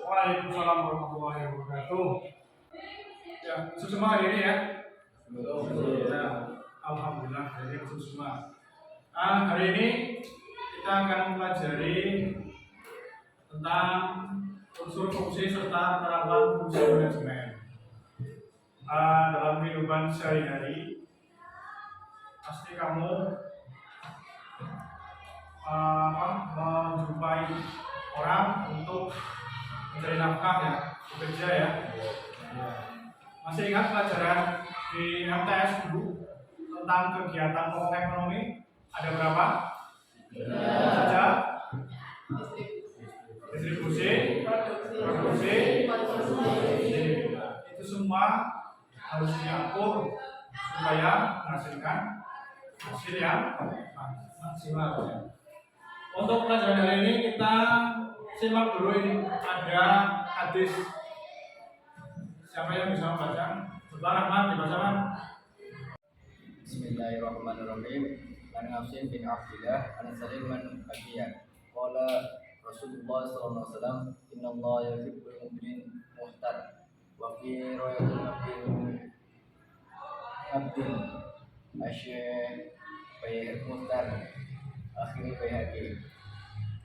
Waalaikumsalam warahmatullahi wabarakatuh. Ya, semua hari ini ya. Ya, alhamdulillah hari ini semua. Hari ini kita akan mempelajari tentang unsur fungsi serta penerapan fungsi manajemen dalam kehidupan sehari-hari. Pasti kamu menjumpai orang untuk mencari nafkah ya, bekerja ya. Masih ingat pelajaran di MTS dulu tentang kegiatan pokok ekonomi ada berapa? Saja distribusi, produksi, itu semua harus diatur supaya menghasilkan hasil yang maksimal. Untuk pelajaran hari ini kita simak dulu ini ada hadis. Siapa yang bisa membaca? Setelah Rahman dibacakan. Bismillahirrahmanirrahim. An Hafsin bin Abdillah an Salim bin Abiyah. Qala Rasulullah sallallahu alaihi wasallam, "Inna Allah yuhibbul mu'min muhtar." Wa fi riwayatin Abdin Asy'ari Bayhaqi muhtar. Akhir Bayhaqi.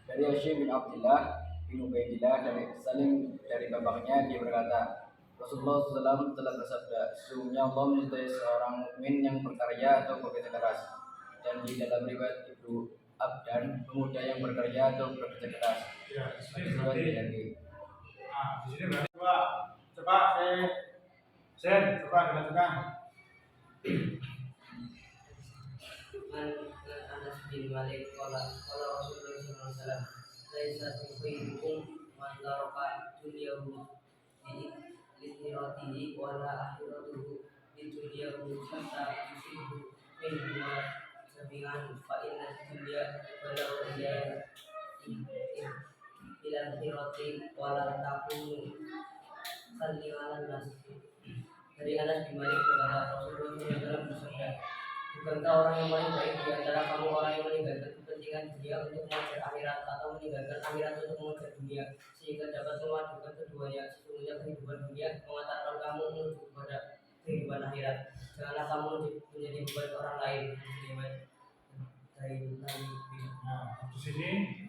Dari Asy'ari bin Abdillah bin Ubaidillah dari Salim dari bapaknya, dia berkata, Rasulullah SAW telah bersabda, sesungguhnya Allah mencintai seorang mukmin yang berkarya atau bekerja keras. Dan di dalam riwayat Ibnu Abdan, pemuda yang berkarya atau bekerja keras. Ya, di sini berarti. Di sini berarti coba coba dibacakan. Anas bin Malik qala Rasulullah sallallahu alaihi wasallam, "Laisa khairukum man taraka dunyahu li wala akhiratuhu litunyahu hatta yusibu minhuma jami'an fa inna dunya walau ila akhirati wala takunu salliman nas." Dari Anas bin Malik berkata, Rasulullah SAW bersabda, "Bukankah orang yang paling baik di antara kamu orang yang meninggalkan kepentingan dunia untuk mengejar akhirat atau meninggalkan akhirat untuk mengejar dunia sehingga dapat memadukan keduanya? Sesungguhnya kehidupan dunia mengantarkan kamu menuju kepada kehidupan akhirat. Janganlah kamu menjadi beban orang lain." Di sini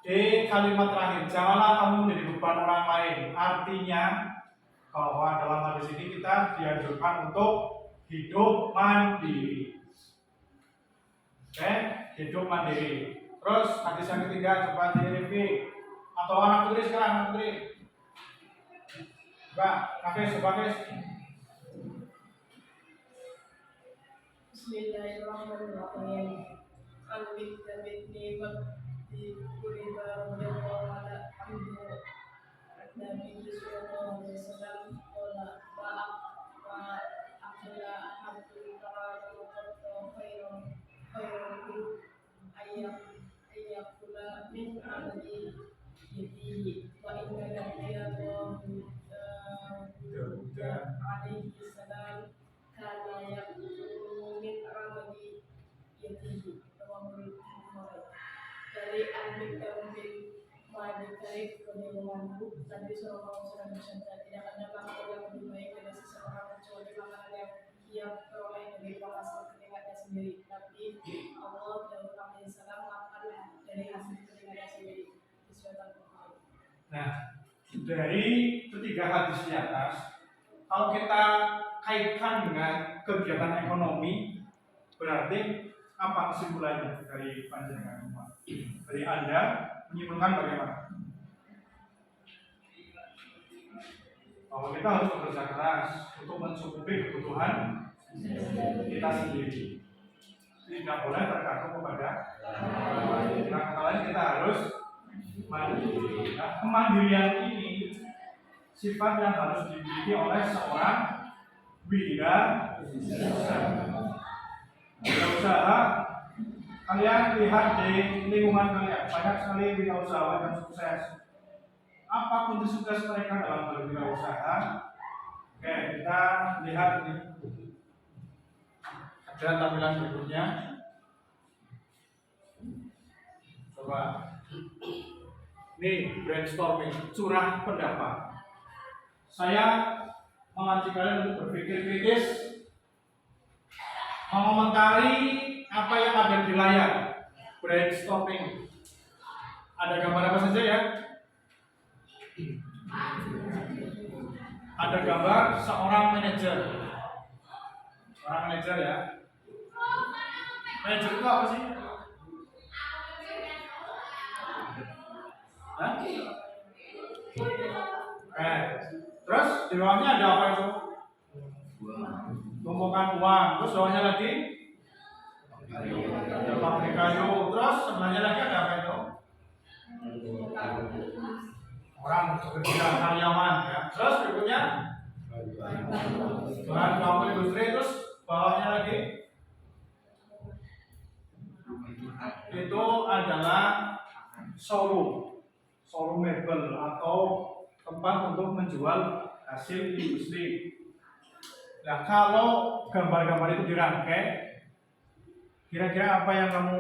di kalimat terakhir, janganlah kamu menjadi beban orang lain. Artinya bahwa dalam hadis ini kita dianjurkan untuk hidup mandiri. Oke, hidup mandiri. Terus hadis yang ketiga coba direview atau anak tulis sekarang, anak tulis. Coba, Hafiz. Bismillahirrahmanirrahim. Al-Bid ni'mat di kuriba radhiyallahu anhu. Nabi sallallahu alaihi wasallam qala wa akhla abdul karam wa khairun ayyakula min amali yadihi wa inna nabiyallahu alaihi salam kana yakulu min amali yadihi wa dari Al-Bikram bin Malik radhiyallahu anhu, Nabi sallallahu alaihi wasallam bersabda, tidak ada makanan yang lebih baik dari seseorang kecuali makanan yang ia peroleh dari hasil keringatnya sendiri. Tapi Allah dan Alaihi Salam makan dari hasil keringatnya sendiri. Nah, dari ketiga hadis di atas, kalau kita kaitkan dengan kegiatan ekonomi, berarti apa kesimpulannya dari panjenengan semua? Dari Anda menyimpulkan bagaimana? bahwa kita harus bekerja keras untuk mencukupi kebutuhan kita sendiri. Tidak boleh tergantung kepada orang lain. Kata lain kita harus mandiri. Nah, kemandirian ini sifat yang harus dimiliki oleh seorang wirausaha. Wirausaha, kalian lihat di lingkungan kalian banyak sekali wirausahawan yang sukses. Apa kunci sukses mereka dalam berwirausaha? Oke, kita lihat ini. Ada tampilan berikutnya. Coba. Nih, brainstorming, curah pendapat. Saya mengajak kalian untuk berpikir kritis, mengomentari apa yang ada di layar. Brainstorming. Ada gambar apa saja ya? Ada gambar seorang manajer. Seorang manajer ya. Manajer itu apa sih? Hah? Terus di bawahnya ada apa itu? Tumpukan uang. Terus bawahnya lagi ada pabrik kayu. Terus sebelahnya lagi ada apa itu? Orang bekerja karyawan ya. Terus berikutnya bahan baku industri. Terus bawahnya lagi itu adalah showroom mebel atau tempat untuk menjual hasil industri. Nah, kalau gambar-gambar itu dirangkai, kira-kira apa yang kamu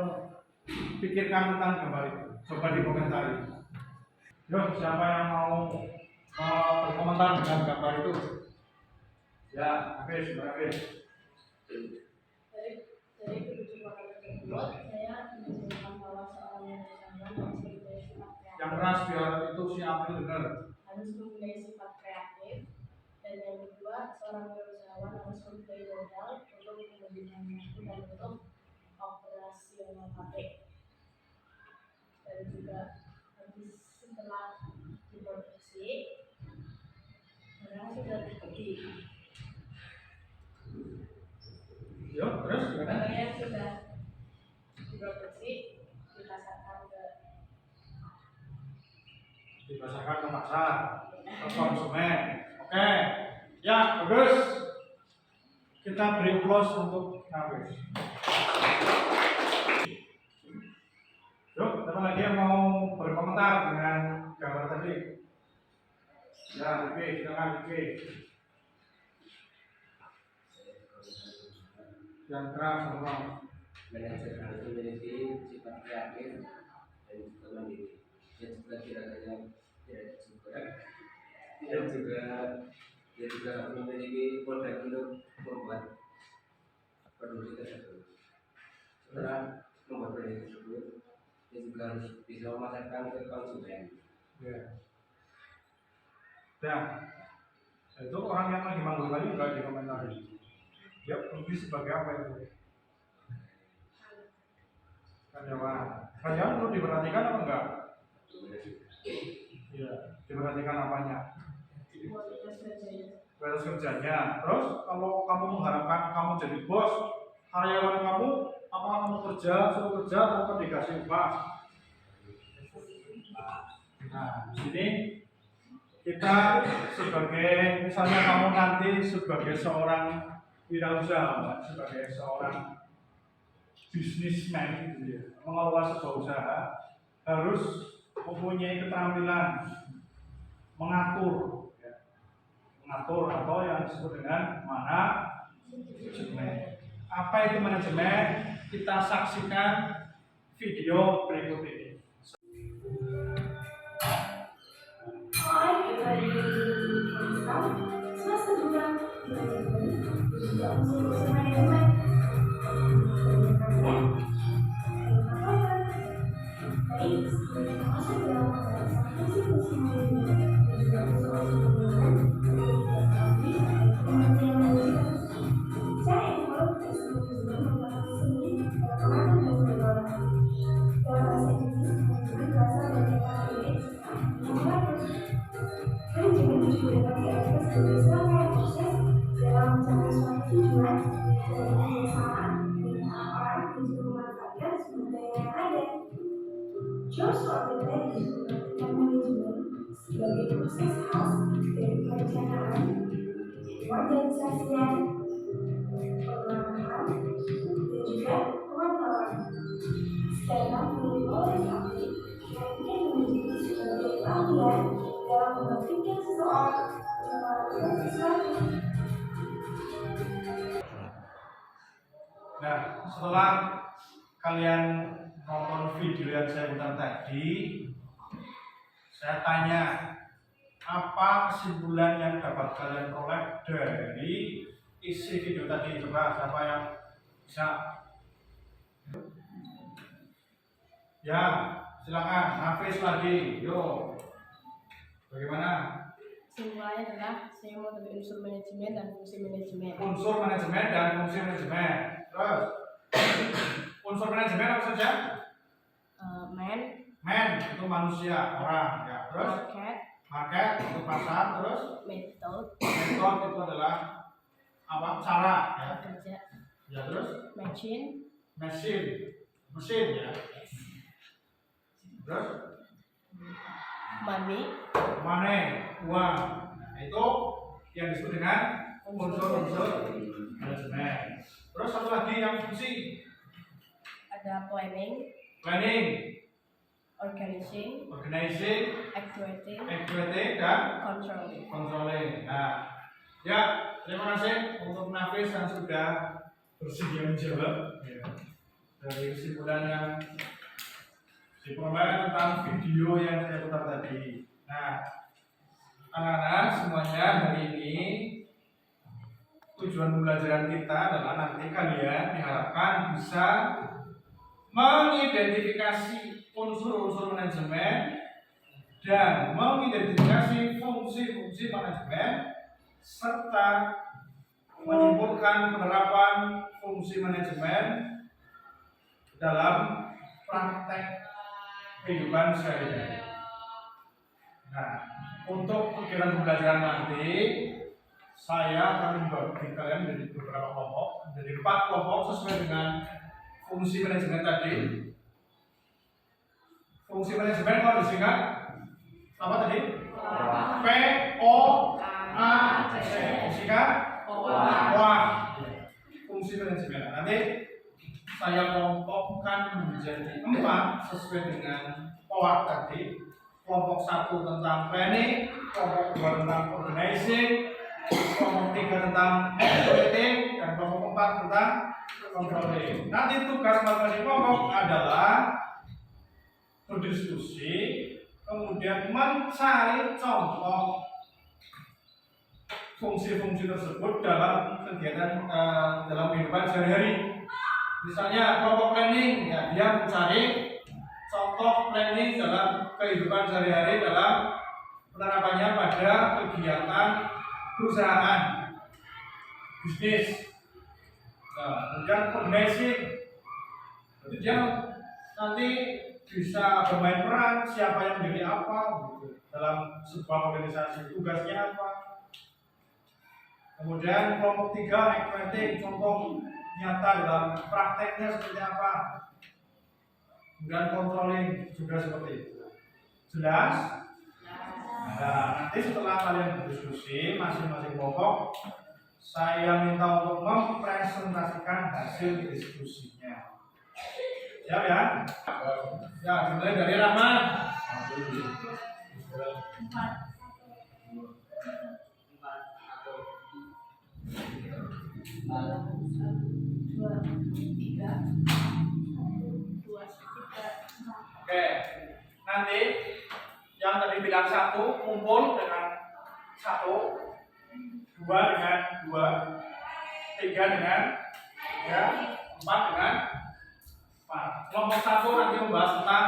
pikirkan tentang gambar itu? Coba dikomentari. Yuk, siapa yang mau berkomentar dengan gambar itu? Ya, habis. Dari kebijakan tersebut, saya menunjukkan bahwa seorang wirausahawan harus memiliki sifat kreatif. Yang keras biar itu si April dengar. Harus memiliki sifat kreatif. Dan yang kedua, seorang wirausahawan harus memiliki modal untuk kemudian mampu dan untuk operasional pabrik. Dan juga habis setelah diproduksi, barang sudah terbagi. Yuk, terus gimana? Barang yang sudah diproduksi dipasarkan ke Dipasarkan ke pasar, ke konsumen. Oke, ya bagus. Kita beri close untuk Nawis. Yuk, siapa lagi yang mau berkomentar dengan gambar tadi? Ya, Vicky, silakan Vicky. Yang keras semua. Manajer harus memiliki sifat kreatif dan juga mandiri. Dan juga tidak harus memiliki modal untuk membuat produksi tersebut. Setelah membuat produksi tersebut, dia juga harus bisa memasarkan ke konsumen. Ya. Nah, itu orang yang lagi manggil tadi nggak dikomentari. Dia lebih sebagai apa itu? Karyawan. Karyawan perlu diperhatikan apa enggak? Iya, diperhatikan apanya? Kualitas kerjanya. Terus kalau kamu mengharapkan kamu jadi bos, karyawan kamu apakah kamu suruh kerja tanpa dikasih upah? Nah, di sini kita sebagai misalnya kamu nanti sebagai seorang wirausaha, sebagai seorang bisnismen gitu ya, mengelola sebuah usaha harus mempunyai keterampilan mengatur atau yang disebut dengan manajemen. Apa itu manajemen? Kita saksikan video berikut ini. Saya suatu tujuan dan kerjasama dengan orang-orang yang justru memanfaatkan sumber daya yang ada. George Orwell mengartikan manajemen sebagai proses khas dari perencanaan, organisasian, pengarahan, dan juga pemantauan. Sedangkan Philip Morris mengartikan manajemen sebagai keahlian dalam membangkitkan seseorang untuk melakukan sesuatu. Nah, setelah kalian nonton video yang saya putar tadi, saya tanya, apa kesimpulan yang dapat kalian kolek dari isi video tadi? Coba siapa yang bisa? Ya, silakan. Hafiz lagi. Yo. Bagaimana? Kesimpulannya adalah saya mau dari unsur manajemen dan fungsi manajemen. Unsur manajemen dan fungsi manajemen. Terus, unsur manajemen apa saja? Man itu manusia, orang. Ya. Terus, market itu pasar. Terus, Method itu adalah apa? Cara. Ya. kerja, Ya terus, mesin ya. Terus, money, uang. Nah, itu yang disebut dengan unsur-unsur manajemen. Terus satu lagi yang fungsi, ada planning, organizing, actuating, dan controlling. Nah, ya terima kasih untuk Nafis yang sudah bersedia menjawab ya, dari kesimpulan yang diperoleh tentang video yang saya putar tadi. Nah, anak-anak semuanya, hari ini tujuan pembelajaran kita adalah nanti kalian diharapkan bisa mengidentifikasi unsur-unsur manajemen dan mengidentifikasi fungsi-fungsi manajemen serta menyimpulkan penerapan fungsi manajemen dalam praktek kehidupan sehari-hari. Nah, untuk kegiatan pembelajaran nanti saya akan membagi kalian menjadi beberapa kelompok, menjadi 4 kelompok sesuai dengan fungsi manajemen tadi. Fungsi manajemen kalau disingkat apa tadi? POAC. Disingkat POA. Fungsi manajemen. Nanti saya kelompokkan menjadi 4 sesuai dengan POA tadi. Kelompok 1 tentang planning, kelompok 2 tentang organizing, kelompok 3 tentang actuating, dan kelompok 4 tentang controlling. Nanti tugas masing-masing kelompok adalah berdiskusi, kemudian mencari contoh fungsi-fungsi tersebut dalam kegiatan dalam kehidupan sehari-hari. Misalnya kelompok planning, ya, dia mencari contoh planning dalam kehidupan sehari-hari dalam penerapannya pada kegiatan perusahaan, bisnis. Nah, kemudian organizing, jadi dia nanti bisa bermain peran siapa yang menjadi apa gitu, dalam sebuah organisasi, tugasnya apa. Kemudian kelompok 3 actuating, contoh nyata dalam prakteknya seperti apa. Kemudian controlling juga seperti itu. Jelas? Nah, nanti setelah kalian berdiskusi masing-masing kelompok, saya minta untuk mempresentasikan hasil diskusinya. Siap ya? Ya, dimulai dari Rahman. Oke, nanti yang tadi bilang 1 kumpul dengan 1, 2 dengan 2, 3 dengan 3, 4 dengan 4. Kelompok 1 nanti membahas tentang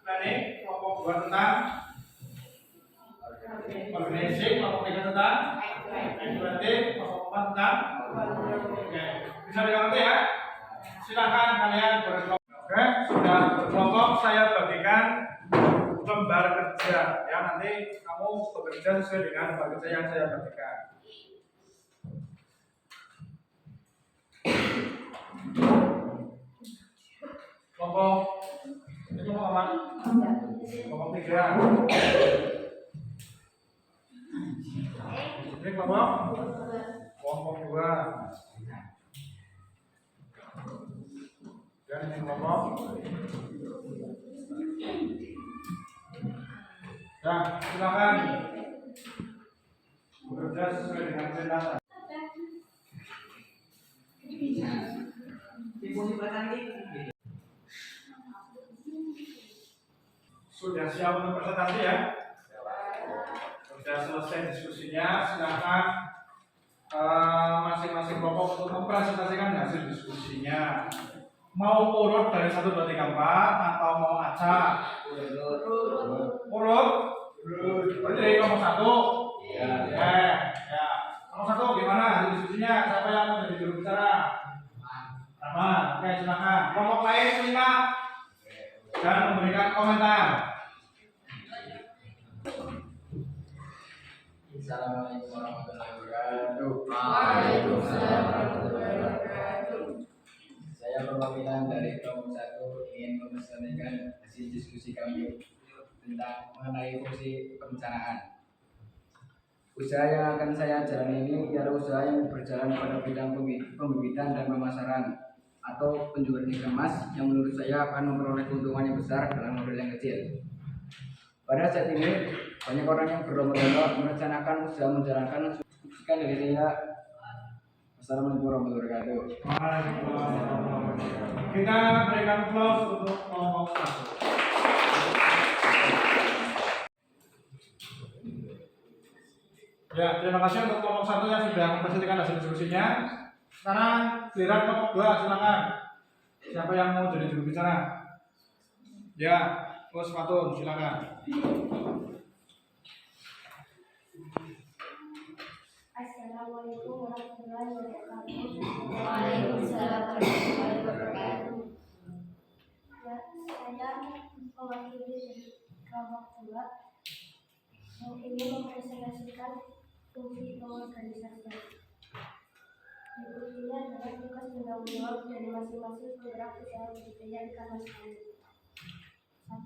planning, kelompok 2 tentang organizing, kelompok 3 tentang actuating, kelompok 4 tentang. Oke, bisa dimengerti ya? Silakan kalian berkelompok. Oke, sudah berkelompok, saya bagikan lembar kerja ya, nanti kamu bekerja sesuai dengan lembar kerja yang saya bagikan. 3. Ini kelompok 2. Dan ini kelompok. Ya, silakan bekerja sesuai dengan perintah. Sudah siap untuk presentasi ya? Sudah selesai diskusinya, silakan masing-masing kelompok untuk mempresentasikan hasil diskusinya. Mau urut dari 1, 2, 3, 4 atau mau acak? Urut? Berarti dari kelompok 1? Ya. Kelompok 1 gimana hasil diskusinya? Siapa yang mau jadi juru bicara? Rahman. Oke, silakan. Kelompok lain menyimak dan memberikan komentar. Assalamualaikum warahmatullahi wabarakatuh. Waalaikumsalam warahmatullahi wabarakatuh. Saya perwakilan dari kelompok 1 ingin mempresentasikan hasil diskusi kami tentang mengenai fungsi perencanaan. Usaha yang akan saya jalani ini ialah usaha yang berjalan pada bidang pembibitan dan pemasaran atau penjualan ikan mas yang menurut saya akan memperoleh keuntungan yang besar dalam modal yang kecil. Pada saat ini banyak orang yang berlomba-lomba merencanakan usaha menjalankan. Sekian dari saya. Assalamualaikum warahmatullahi wabarakatuh. Kita berikan close untuk kelompok 1. Ya, terima kasih untuk kelompok 1 yang sudah mempresentasikan hasil diskusinya. Sekarang giliran kelompok 2, silakan. Siapa yang mau jadi juru bicara? Ya, Bos Fatun, silakan. Assalamualaikum warahmatullahi wabarakatuh. Waalaikumsalam warahmatullahi wabarakatuh. Ya, saya mewakili dari kelompok 2 yang ingin mempresentasikan fungsi pengorganisasian. Berikut ini adalah tugas dan tanggung jawab dari masing-masing penggerak usaha budidaya ikan mas kami. 1.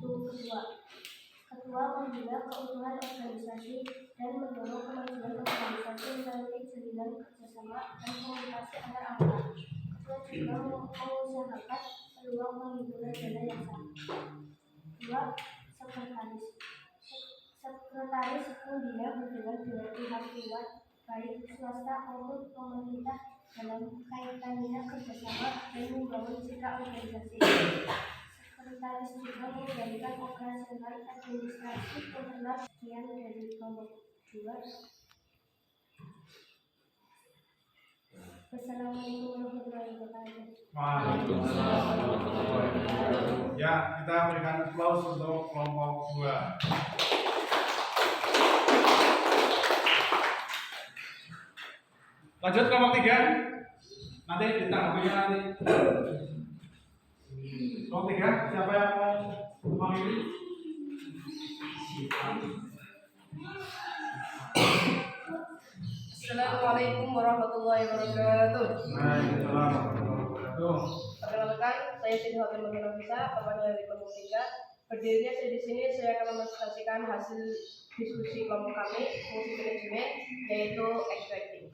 Ketua membina keutuhan organisasi dan mendorong kemajuan organisasi melalui jalinan kerjasama dan komunikasi antar anggota. Ketua juga mengusahakan peluang penghimpunan dana yang sah. 2. Sekretaris membina hubungan dengan pihak-pihak baik swasta maupun pemerintah dalam kaitannya kerjasama dan membangun citra organisasi. Sekretaris juga mengendalikan operasional administrasi internal. Sekian dari kelompok 2. Wassalamualaikum warahmatullahi wabarakatuh. Ya, kita berikan applause untuk kelompok 2. Lanjut kelompok 3. Nanti ditanggapinya nanti. Kelompok 3, siapa yang mau mewakili? Assalamualaikum warahmatullahi wabarakatuh. Waalaikumsalam warahmatullahi wabarakatuh. Perkenalkan, saya Siti Hotel Mengenofisa, perwakilan dari kelompok 3. Berdirinya saya di sini, saya akan mempresentasikan hasil diskusi kelompok kami, fungsi manajemen, yaitu extracting.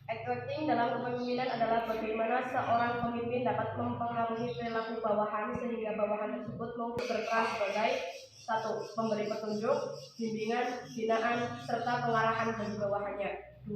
Extracting dalam kepemimpinan adalah bagaimana seorang pemimpin dapat mempengaruhi perilaku bawahan sehingga bawahan tersebut mau berperan sebagai 1. Pemberi petunjuk, bimbingan, binaan, serta pengarahan bagi bawahannya. 2.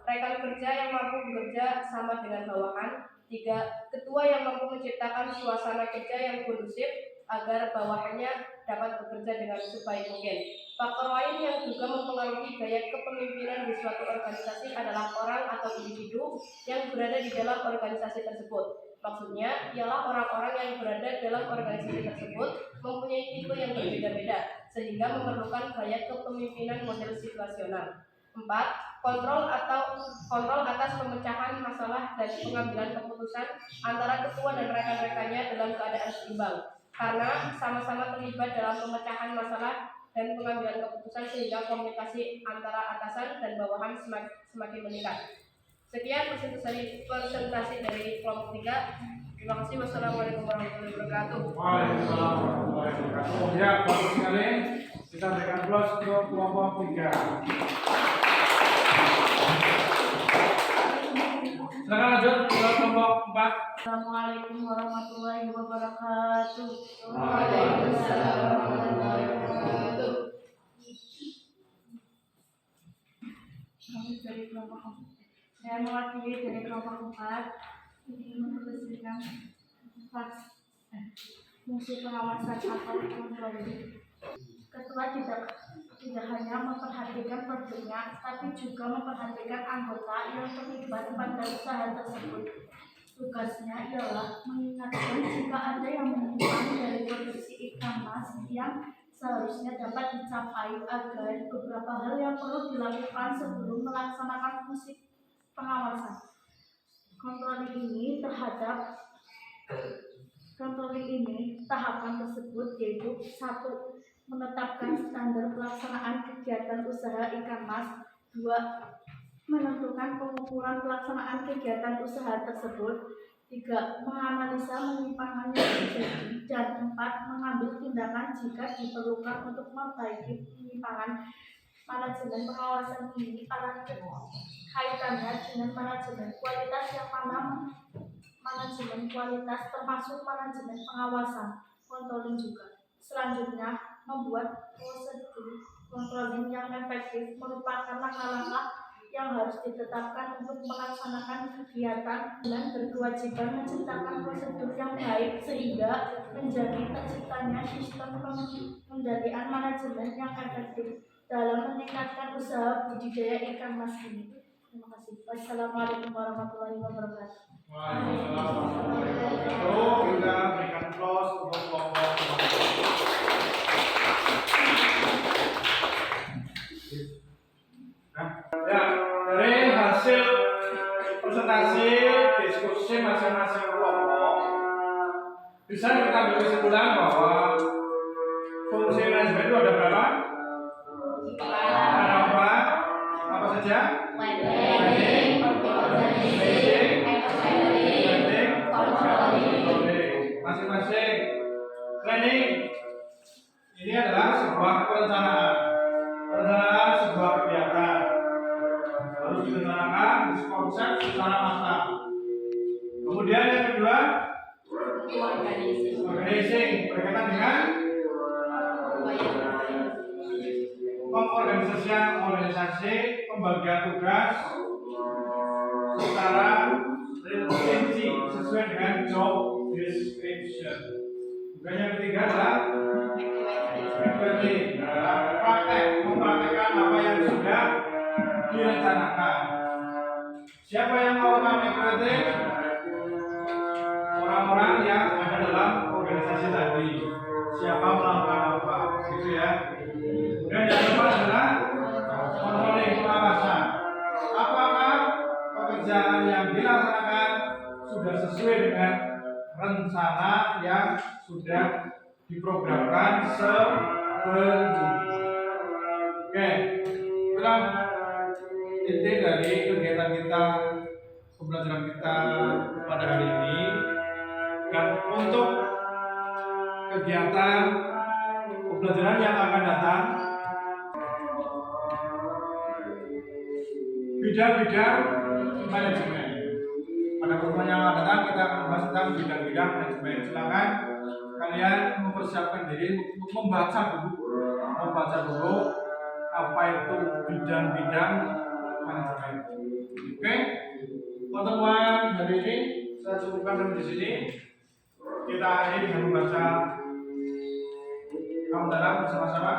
Rekan kerja yang mampu bekerja sama dengan bawahan. 3. Ketua yang mampu menciptakan suasana kerja yang kondusif agar bawahannya dapat bekerja dengan sebaik mungkin. Faktor lain yang juga mempengaruhi gaya kepemimpinan di suatu organisasi adalah orang atau individu yang berada di dalam organisasi tersebut. Maksudnya ialah orang-orang yang berada dalam organisasi tersebut mempunyai tipe yang berbeda-beda sehingga memerlukan gaya kepemimpinan model situasional. 4. Kontrol atas pemecahan masalah dan pengambilan keputusan antara ketua dan rekan-rekannya dalam keadaan seimbang karena sama-sama terlibat dalam pemecahan masalah dan pengambilan keputusan sehingga komunikasi antara atasan dan bawahan semakin meningkat. Sekian presentasi dari kelompok 3. Terima kasih. Wassalamualaikum warahmatullahi wabarakatuh. Waalaikumsalam warahmatullahi wabarakatuh. Ya, bagus sekali. Kita berikan plus untuk kelompok 3. Silakan lanjut ke kelompok 4. Assalamualaikum warahmatullahi wabarakatuh. Waalaikumsalam warahmatullahi wabarakatuh. Kami dari kelompok 4. Saya mewakili dari kelompok 4 ingin menjelaskan fungsi pengawasan atau kontrol. Ketua tidak hanya memperhatikan produknya, tapi juga memperhatikan anggota yang terlibat pada usaha tersebut. Tugasnya ialah mengingatkan jika ada yang menyimpang dari produksi ikan mas yang seharusnya dapat dicapai agar beberapa hal yang perlu dilakukan sebelum melaksanakan fungsi pengawasan. Kontroli ini tahapan tersebut yaitu 1. Menetapkan standar pelaksanaan kegiatan usaha ikan mas. 2. Menentukan pengukuran pelaksanaan kegiatan usaha tersebut. 3. Menganalisa penyimpangan yang terjadi. Dan 4. Mengambil tindakan jika diperlukan untuk memperbaiki penyimpangan. Manajemen pengawasan ini erat kaitannya dengan manajemen kualitas, yang mana manajemen kualitas termasuk manajemen pengawasan, controlling juga. Selanjutnya, membuat prosedur controlling yang efektif merupakan langkah-langkah yang harus ditetapkan untuk melaksanakan kegiatan dan berkewajiban menciptakan prosedur yang baik sehingga menjadi terciptanya sistem pengendalian manajemen yang efektif dalam meningkatkan usaha budidaya ikan mas ini. Terima kasih. Wassalamualaikum warahmatullahi wabarakatuh. Waalaikumsalam warahmatullahi wabarakatuh. Kita berikan plus untuk kelompok 4. Ya, dari hasil presentasi diskusi masing-masing kelompok bisa kita ambil kesimpulan bahwa fungsi manajemen itu ada berapa? 4. Ada 4. Apa saja? Planning, masing-masing. Planning ini adalah sebuah perencanaan sebuah kegiatan, harus direncanakan, dikonsep secara matang. Kemudian yang kedua, organizing berkaitan dengan organisasi, pembagian tugas secara rinci sesuai dengan job description. Kemudian yang ketiga adalah activity, mempraktekkan apa yang sudah direncanakan. Siapa yang melakukan activity? Orang-orang yang ada dalam organisasi tadi. Siapa melakukan apa, gitu ya. Dan yang kedua adalah controlling, pengawasan. Apakah pekerjaan yang dilaksanakan sudah sesuai dengan rencana yang sudah diprogramkan sebelumnya? Oke, itulah inti dari kegiatan kita, pembelajaran kita pada hari ini. Dan untuk kegiatan pembelajaran yang akan datang, bidang-bidang manajemen. Pada pertemuan yang akan datang kita akan membahas tentang bidang-bidang manajemen. Silakan kalian mempersiapkan diri untuk membaca dulu apa itu bidang-bidang manajemen. Oke, pertemuan hari ini saya cukupkan sampai di sini. Kita akhiri dengan membaca hamdalah bersama-sama.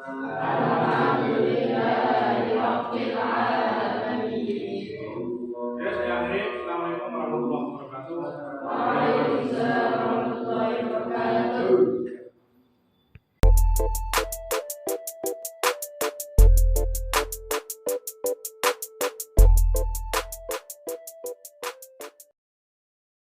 Alhamdulillahirabbil alamin.